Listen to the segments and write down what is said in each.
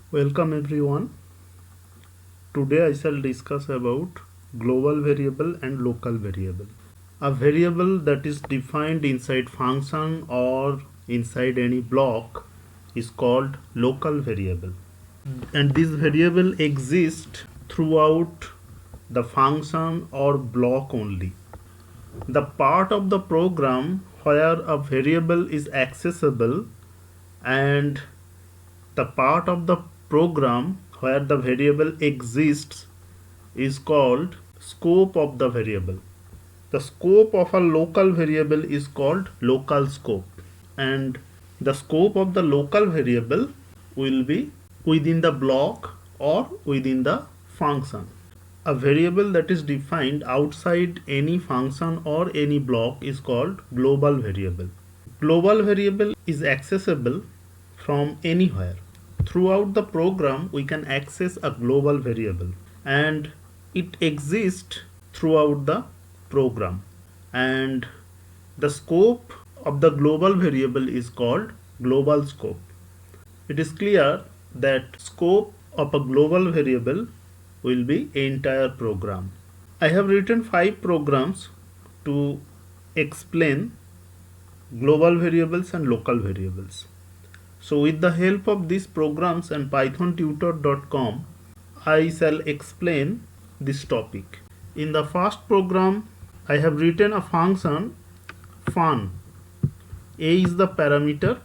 Welcome everyone. Today I shall discuss about global variable and local variable. A variable that is defined inside function or inside any block is called local variable. And this variable exists throughout the function or block only. The part of the program where a variable is accessible and the part of the program where the variable exists is called scope of the variable. The scope of a local variable is called local scope, and the scope of the local variable will be within the block or within the function. A variable that is defined outside any function or any block is called global variable. Global variable is accessible from anywhere. Throughout the program, we can access a global variable and it exists throughout the program. And the scope of the global variable is called global scope. It is clear that scope of a global variable will be entire program. I have written 5 programs to explain global variables and local variables. So with the help of these programs and pythontutor.com, I shall explain this topic. In the first program, I have written a function fun. A is the parameter.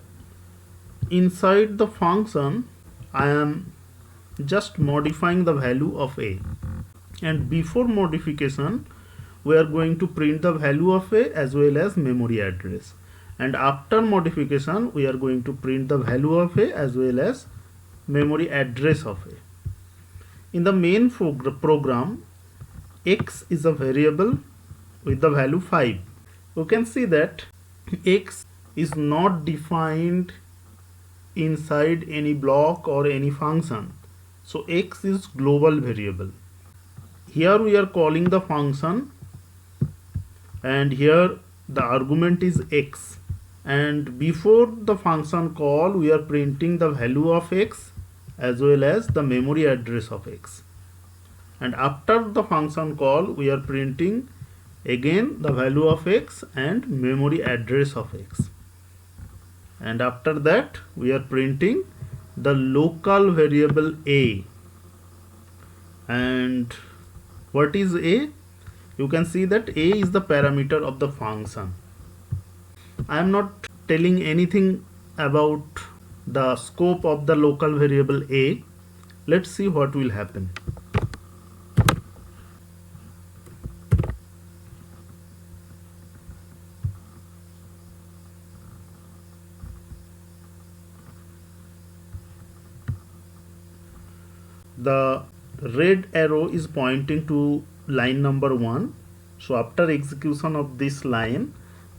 Inside the function, I am just modifying the value of a. And before modification, we are going to print the value of a as well as memory address. And after modification, we are going to print the value of a as well as memory address of a. In the main program, x is a variable with the value 5. You can see that x is not defined inside any block or any function. So x is global variable. Here we are calling the function and here the argument is x, and before the function call we are printing the value of x as well as the memory address of x, and after the function call we are printing again the value of x and memory address of x, and after that we are printing the local variable a. And what is a? You can see that a is the parameter of the function. I am not telling anything about the scope of the local variable a. Let's see what will happen. The red arrow is pointing to line number 1. So after execution of this line,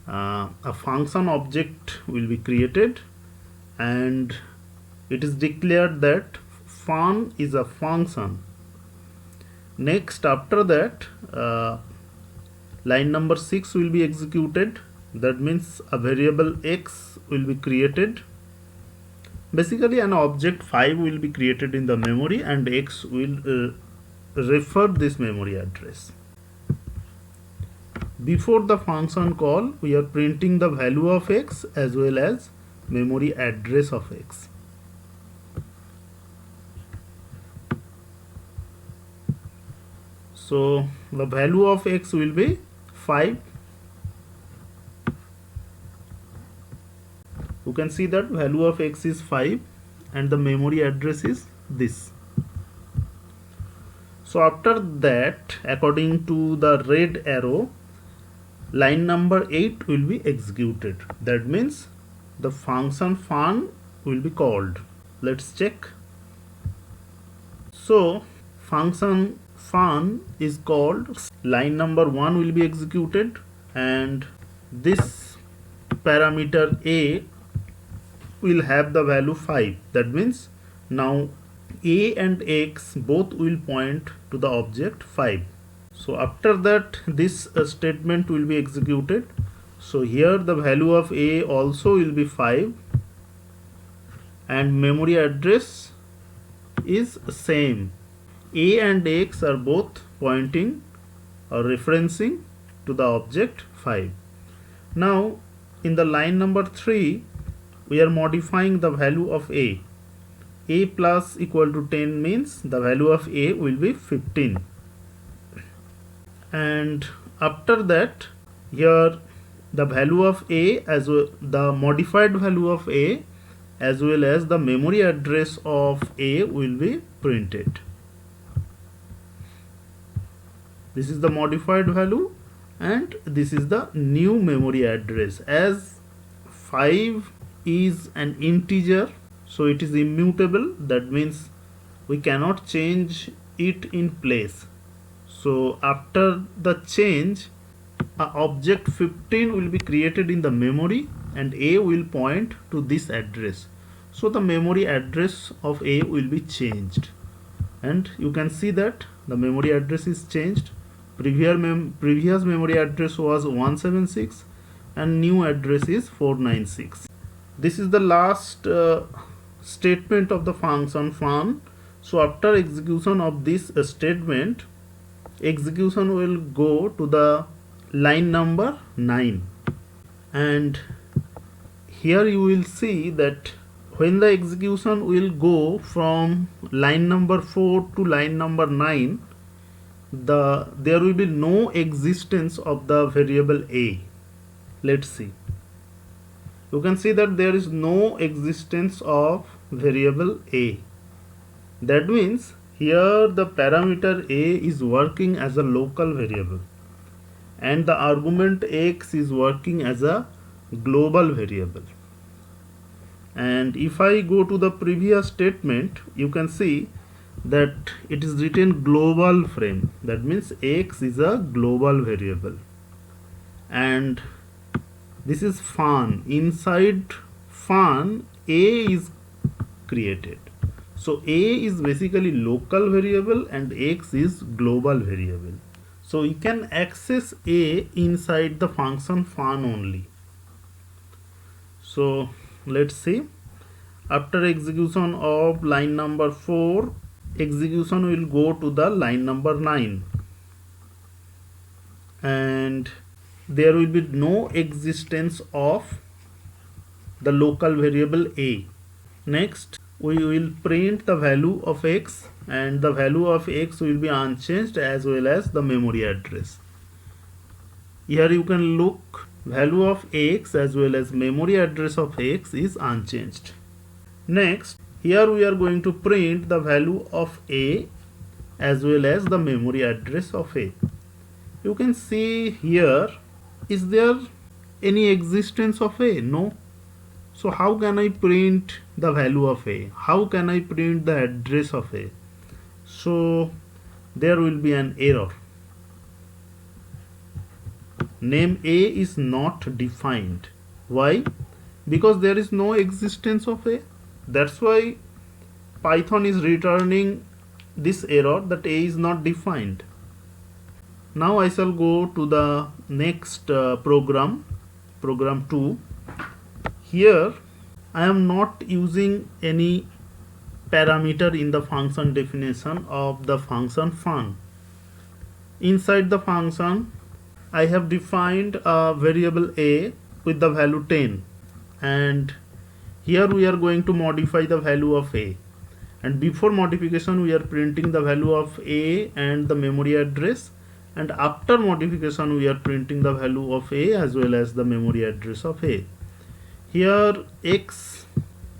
a function object will be created and it is declared that fun is a function. Next, after that, line number 6 will be executed. That means a variable x will be created. Basically an object 5 will be created in the memory and x will refer this memory address. Before the function call, we are printing the value of x as well as memory address of x. So the value of x will be 5. You can see that value of x is 5 and the memory address is this. So after that, according to the red arrow, line number 8 will be executed. That means the function fun will be called. Let's check. So function fun is called. Line number 1 will be executed and this parameter a will have the value 5. That means now a and x both will point to the object 5. So after that this statement will be executed. So here the value of a also will be 5 and memory address is same. A and X are both pointing or referencing to the object 5. Now in the line number 3 we are modifying the value of A. A plus equal to 10 means the value of A will be 15. And after that, here the value of A as well, the modified value of A as well as the memory address of A will be printed. This is the modified value and this is the new memory address. As 5 is an integer, so it is immutable. That means we cannot change it in place. So after the change, object 15 will be created in the memory and A will point to this address. So the memory address of A will be changed. And you can see that the memory address is changed. Previous memory address was 176 and new address is 496. This is the last statement of the function fun. So after execution of this statement, execution will go to the line number 9, and here you will see that when the execution will go from line number 4 to line number 9, there will be no existence of the variable A. Let's see. You can see that there is no existence of variable A. That means here the parameter A is working as a local variable and the argument X is working as a global variable. And if I go to the previous statement, you can see that it is written global frame. That means X is a global variable. And this is fun. Inside fun, A is created. So A is basically local variable and X is global variable. So you can access A inside the function fun only. So let's see. After execution of line number 4, execution will go to the line number 9. And there will be no existence of the local variable A. Next, we will print the value of X, and the value of X will be unchanged as well as the memory address. Here you can look, value of X as well as memory address of X is unchanged. Next, here we are going to print the value of A as well as the memory address of A. You can see here, is there any existence of A? No. So how can I print the value of A? How can I print the address of A? So there will be an error. Name A is not defined. Why? Because there is no existence of A. That's why Python is returning this error that A is not defined. Now I shall go to the next program 2. Here I am not using any parameter in the function definition of the function fun. Inside the function I have defined a variable A with the value 10, and here we are going to modify the value of A, and before modification we are printing the value of A and the memory address, and after modification we are printing the value of A as well as the memory address of A. Here X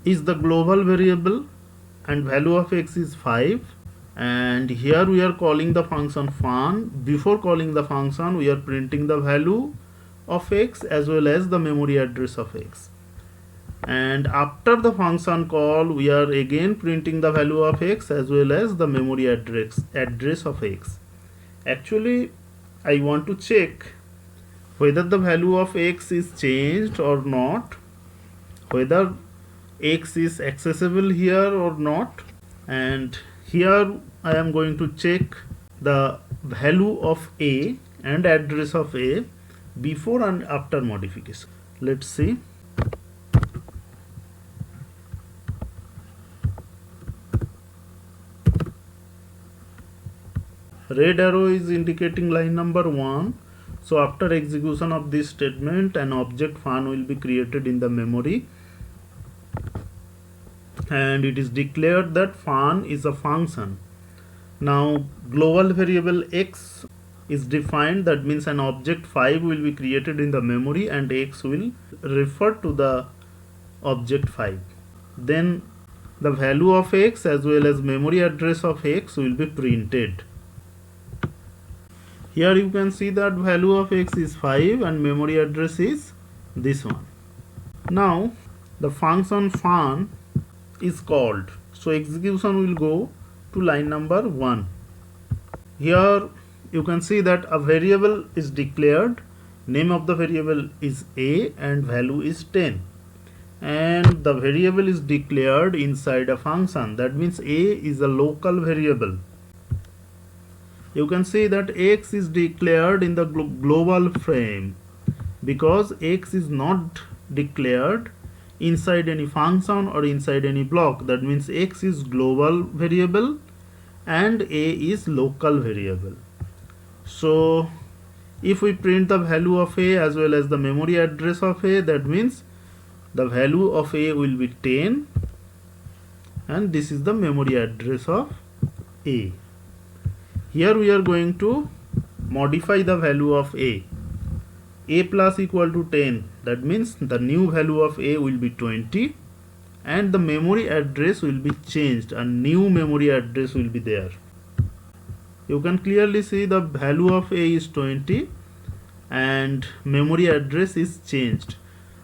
is the global variable and value of X is 5, and here we are calling the function fun. Before calling the function we are printing the value of X as well as the memory address of X, and after the function call we are again printing the value of X as well as the memory address of X. Actually I want to check whether the value of X is changed or not, whether X is accessible here or not, and here I am going to check the value of A and address of A before and after modification. Let's see. Red arrow is indicating line number 1. So after execution of this statement, an object fun will be created in the memory, and it is declared that fun is a function. Now global variable x is defined, that means an object 5 will be created in the memory and x will refer to the object 5. Then the value of x as well as memory address of x will be printed. Here you can see that value of x is 5 and memory address is this one. Now the function fun is called, so execution will go to line number 1. Here you can see that a variable is declared, name of the variable is a and value is 10, and the variable is declared inside a function, that means a is a local variable. You can see that x is declared in the global frame because x is not declared inside any function or inside any block. That means x is global variable and a is local variable. So if we print the value of a as well as the memory address of a, that means the value of a will be 10 and this is the memory address of a. Here we are going to modify the value of a plus equal to 10, that means the new value of a will be 20 and the memory address will be changed, a new memory address will be there. You can clearly see the value of a is 20 and memory address is changed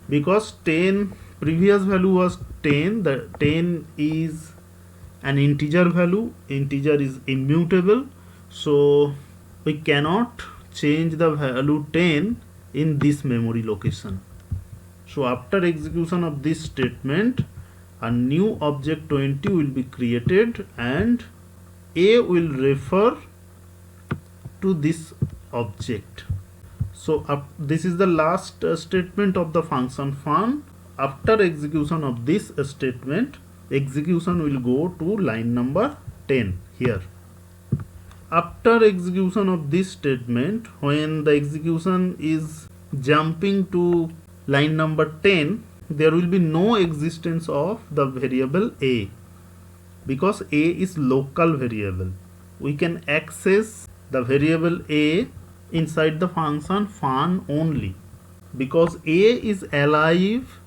because 10 previous value was 10, the 10 is an integer value, integer is immutable, so we cannot change the value 10 in this memory location. So after execution of this statement, a new object 20 will be created and a will refer to this object. So this is the last statement of the function fun. After execution of this statement, execution will go to line number 10 here. After execution of this statement, when the execution is jumping to line number 10, there will be no existence of the variable a because a is local variable. We can access the variable a inside the function fun only because a is alive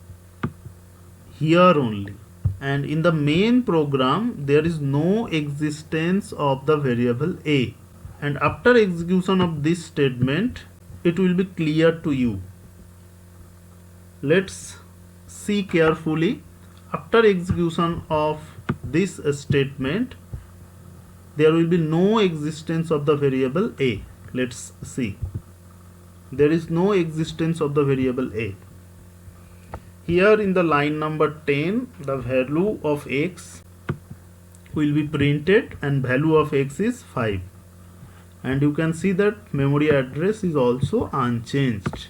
here only, and in the main program there is no existence of the variable a. And after execution of this statement, it will be clear to you. Let's see carefully. After execution of this statement, there will be no existence of the variable a. Let's see. There is no existence of the variable a. Here in the line number 10, the value of x will be printed and value of x is 5. And you can see that memory address is also unchanged.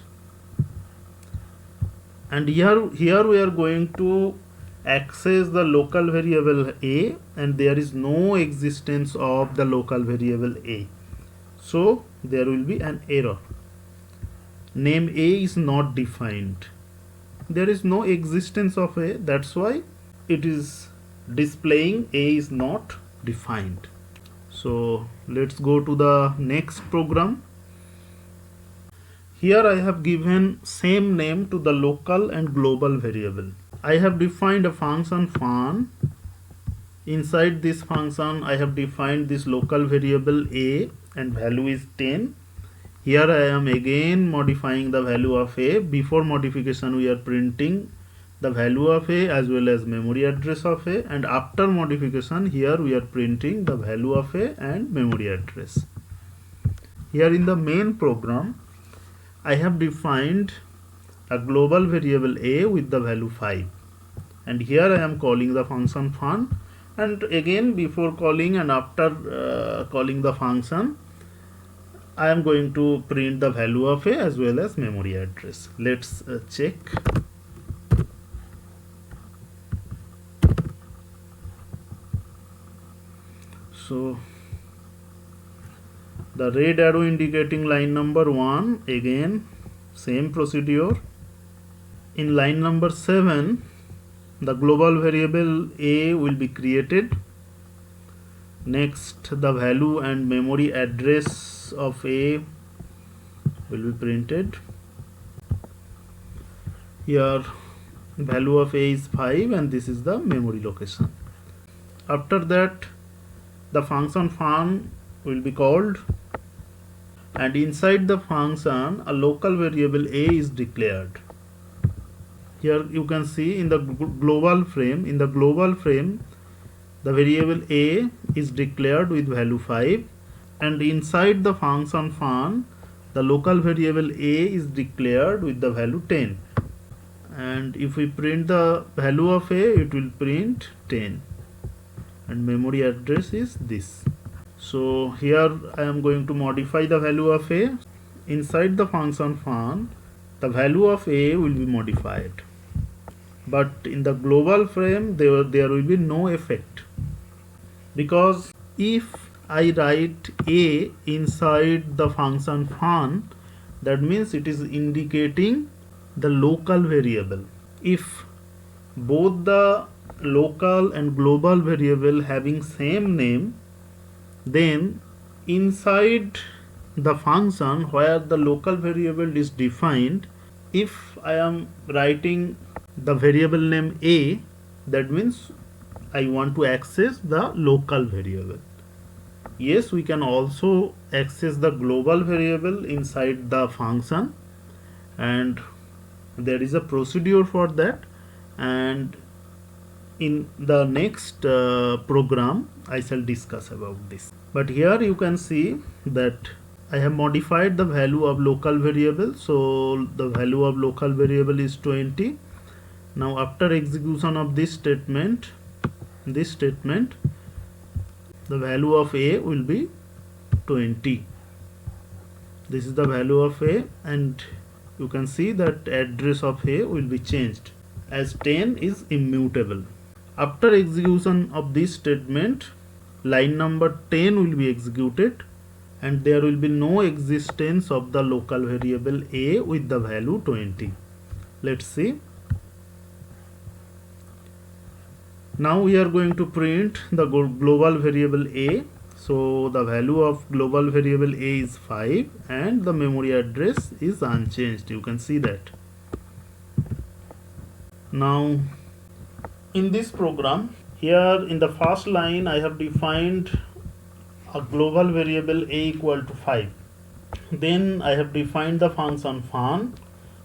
And here we are going to access the local variable a and there is no existence of the local variable a. So there will be an error. Name a is not defined. There is no existence of a, that's why it is displaying a is not defined. So let's go to the next program. Here I have given same name to the local and global variable. I have defined a function fun. Inside this function I have defined this local variable a and value is 10. Here I am again modifying the value of a. Before modification we are printing the value of a as well as memory address of a, and after modification here we are printing the value of a and memory address. Here in the main program I have defined a global variable a with the value 5, and here I am calling the function fun, and again before calling and after calling the function I am going to print the value of a as well as memory address. Let's check. So The red arrow indicating line number 1, again same procedure. In line number 7, the global variable a will be created. Next, the value and memory address of a will be printed. Here value of a is 5 and this is the memory location. After that, the function fun will be called, and inside the function a local variable a is declared. Here you can see in the global frame, the variable a is declared with value 5, and inside the function fun the local variable a is declared with the value 10. And if we print the value of a, it will print 10, and memory address is this. So here I am going to modify the value of a. Inside the function fun, the value of a will be modified, but in the global frame there will be no effect, because if I write a inside the function fun, that means it is indicating the local variable. If both the local and global variable having same name, then inside the function where the local variable is defined, if I am writing the variable name a, that means I want to access the local variable. Yes, we can also access the global variable inside the function, and there is a procedure for that, and in the next program I shall discuss about this. But here you can see that I have modified the value of local variable, so the value of local variable is 20. Now after execution of this statement, the value of a will be 20. This is the value of a, and you can see that address of a will be changed as 10 is immutable. After execution of this statement, line number 10 will be executed, and there will be no existence of the local variable a with the value 20. Let's see. Now we are going to print the global variable a. So the value of global variable a is 5 and the memory address is unchanged. You can see that. Now in this program, here in the first line I have defined a global variable a equal to 5. Then I have defined the function fun.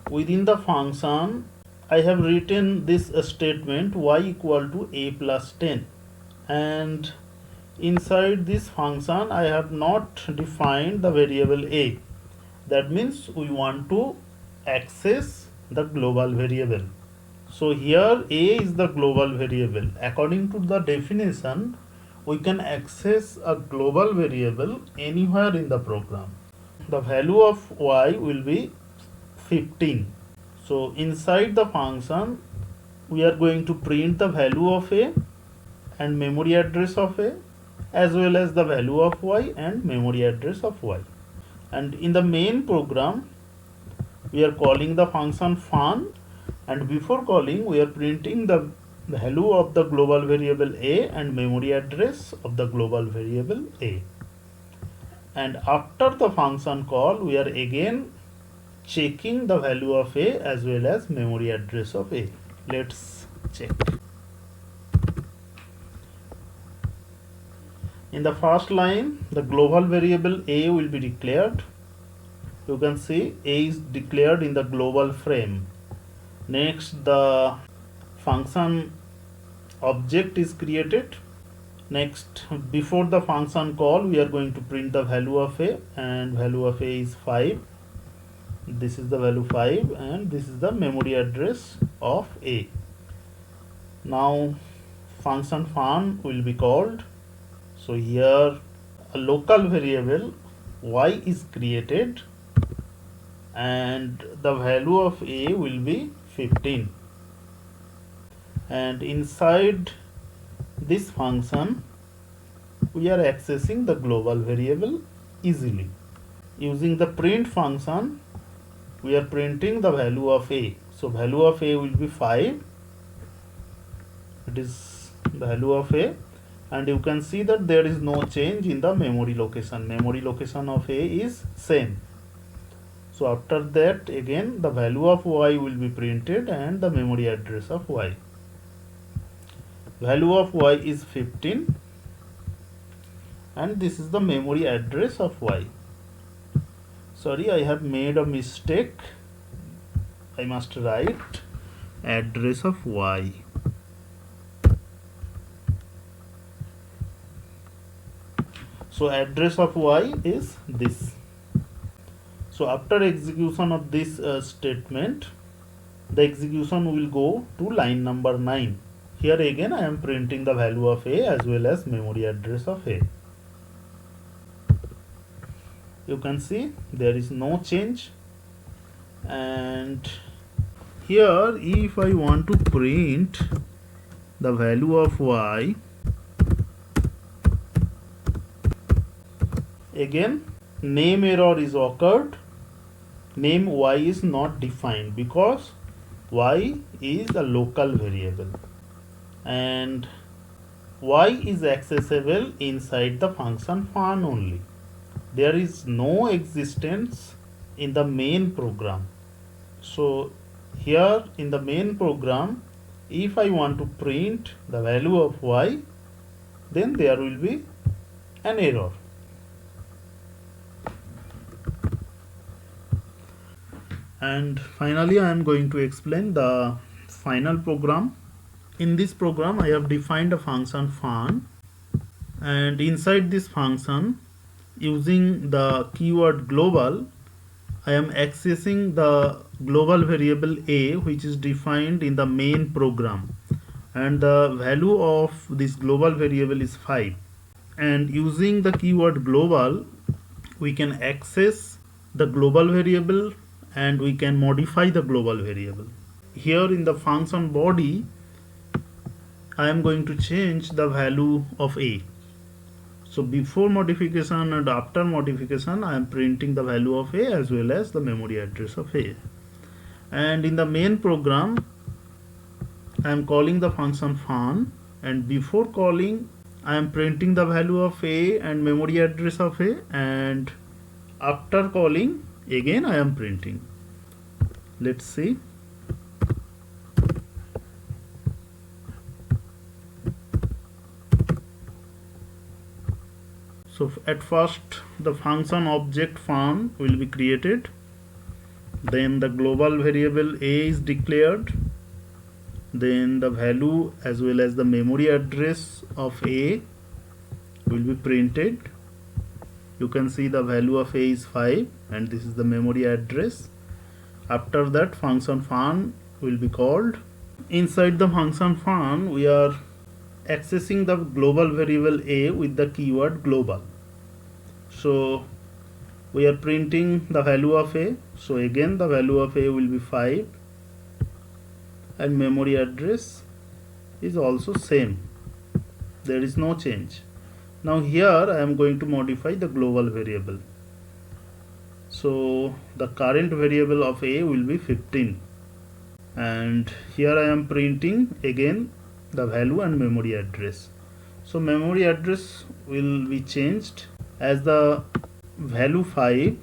Within the function I have written this statement y equal to a plus 10, and inside this function I have not defined the variable a. That means we want to access the global variable. So here a is the global variable. According to the definition, we can access a global variable anywhere in the program. The value of y will be 15. So inside the function we are going to print the value of a and memory address of a, as well as the value of y and memory address of y. And in the main program we are calling the function fun, and before calling we are printing the value of the global variable a and memory address of the global variable a. And after the function call we are again checking the value of a as well as memory address of a. Let's check. In the first line, the global variable a will be declared. You can see a is declared in the global frame. Next, the function object is created. Next, before the function call we are going to print the value of a, and value of a is 5. This is the value 5 and this is the memory address of a. Now function fun will be called. So here a local variable y is created and the value of a will be 15, and inside this function we are accessing the global variable easily. Using the print function, we are printing the value of a. So value of a will be 5. It is the value of a, and you can see that there is no change in the memory location. Memory location of a is same. So after that, again the value of y will be printed and the memory address of y. Value of y is 15 and this is the memory address of y. Sorry, I have made a mistake. I must write address of y. So address of y is this. So after execution of this statement, the execution will go to line number 9. Here again I am printing the value of a as well as memory address of a. You can see there is no change, and here if I want to print the value of y, again name error is occurred. Name y is not defined because y is a local variable and y is accessible inside the function fun only. There is no existence in the main program. So here in the main program, if I want to print the value of y, then there will be an error. And finally I am going to explain the final program. In this program I have defined a function fun, and inside this function, using the keyword global, I am accessing the global variable a, which is defined in the main program, and the value of this global variable is 5. And using the keyword global, we can access the global variable and we can modify the global variable. Here in the function body, I am going to change the value of a. So before modification and after modification, I am printing the value of a as well as the memory address of a. And in the main program, I am calling the function fun, and before calling, I am printing the value of a and memory address of a, and after calling, again I am printing. Let's see. So at first the function object fun will be created, then the global variable a is declared, then the value as well as the memory address of a will be printed. You can see the value of a is 5 and this is the memory address. After that, function fun will be called. Inside the function fun, we are accessing the global variable a with the keyword global. So we are printing the value of a. So again the value of a will be 5 and memory address is also same. There is no change. Now here I am going to modify the global variable. So the current variable of a will be 15, and here I am printing again the value and memory address. So memory address will be changed as the value 5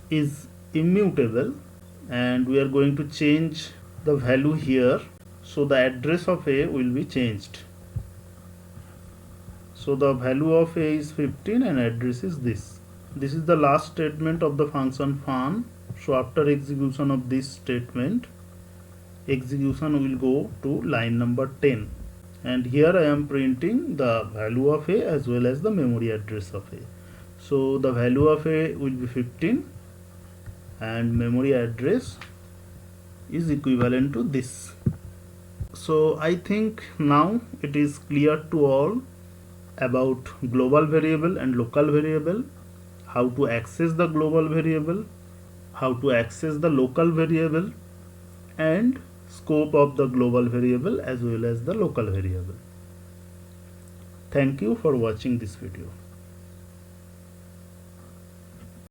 is immutable, and we are going to change the value here. So the address of a will be changed. So the value of a is 15 and address is this. This is the last statement of the function fun. So after execution of this statement, execution will go to line number 10, and here I am printing the value of a as well as the memory address of a. So the value of a will be 15 and memory address is equivalent to this. So I think now it is clear to all about global variable and local variable, how to access the global variable, how to access the local variable, and scope of the global variable as well as the local variable. Thank you for watching this video.